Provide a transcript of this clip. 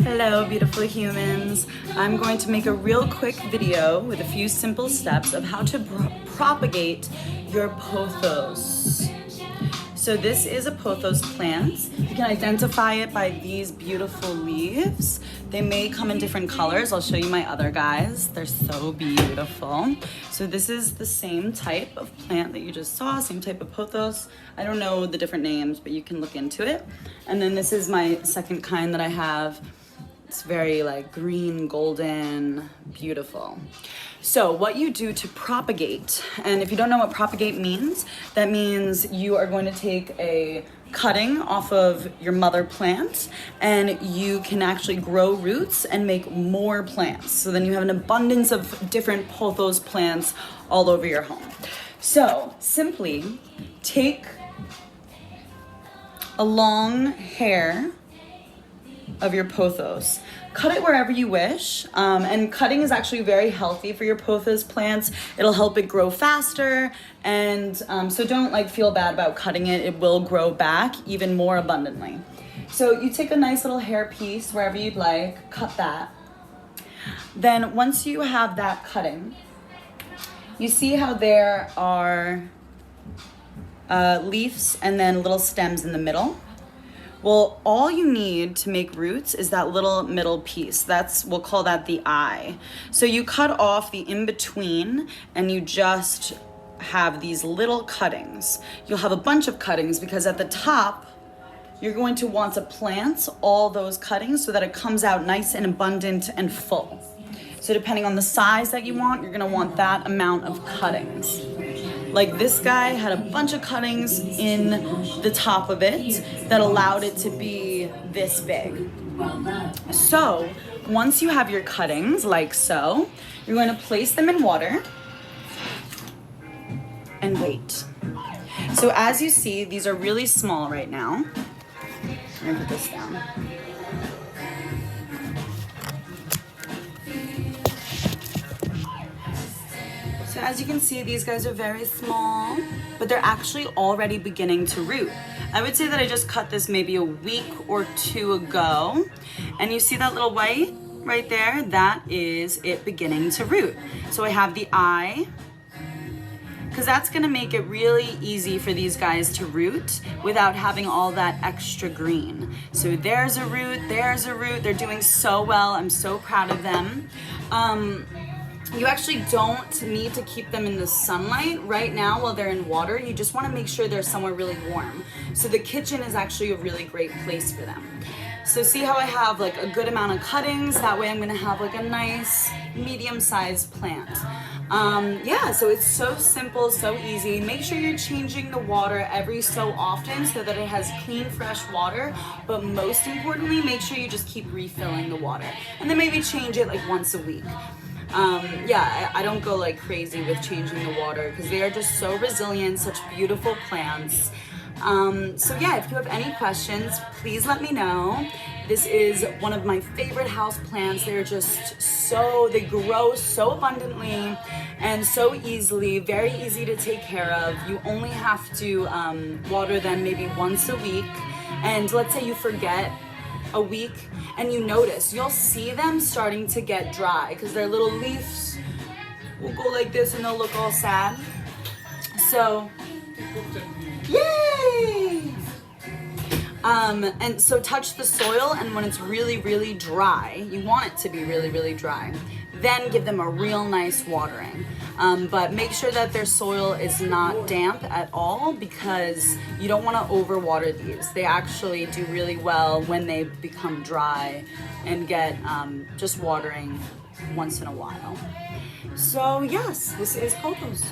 Hello, beautiful humans. I'm going to make a real quick video with a few simple steps of how to propagate your pothos. So this is a pothos plant. You can identify it by these beautiful leaves. They may come in different colors. I'll show you my other guys. They're so beautiful. So this is the same type of plant that you just saw, same type of pothos. I don't know the different names, but you can look into it. And then this is my second kind that I have. It's very like green, golden, beautiful. So what you do to propagate, and if you don't know what propagate means, that means you are going to take a cutting off of your mother plant and you can actually grow roots and make more plants. So then you have an abundance of different pothos plants all over your home. So simply take a long hair of your pothos. Cut it wherever you wish, and cutting is actually very healthy for your pothos plants. It'll help it grow faster, and so don't feel bad about cutting it. It will grow back even more abundantly. So you take a nice little hair piece wherever you'd like, cut that. Then once you have that cutting, you see how there are leaves and then little stems in the middle. Well, all you need to make roots is that little middle piece. We'll call that the eye. So you cut off the in-between and you just have these little cuttings. You'll have a bunch of cuttings because at the top, you're going to want to plant all those cuttings so that it comes out nice and abundant and full. So depending on the size that you want, you're gonna want that amount of cuttings. Like this guy had a bunch of cuttings in the top of it that allowed it to be this big. So once you have your cuttings like so, you're going to place them in water and wait. So as you see, these are really small right now. I'm gonna put this down. So as you can see, these guys are very small, but they're actually already beginning to root. I would say that I just cut this maybe a week or two ago. And you see that little white right there? That is it beginning to root. So I have the eye, because that's gonna make it really easy for these guys to root without having all that extra green. So there's a root, there's a root. They're doing so well. I'm so proud of them. You actually don't need to keep them in the sunlight right now while they're in water. You just want to make sure they're somewhere really warm. So the kitchen is actually a really great place for them. So see how I have a good amount of cuttings? That way I'm going to have a nice medium-sized plant. Yeah, so it's so simple, so easy. Make sure you're changing the water every so often so that it has clean, fresh water. But most importantly, make sure you just keep refilling the water. And then maybe change it once a week. Yeah, I don't go crazy with changing the water because they are just so resilient, such beautiful plants. So yeah, if you have any questions, please let me know. This is one of my favorite house plants. They're just they grow so abundantly and so easily, very easy to take care of. You only have to water them maybe once a week. And let's say you forget a week and you notice, you'll see them starting to get dry because their little leaves will go like this and they'll look all sad. So, yay! And so touch the soil, and when it's really, really dry, you want it to be really, really dry, then give them a real nice watering. But make sure that their soil is not damp at all because you don't want to overwater these. They actually do really well when they become dry and get just watering once in a while. So yes, this is Pothos.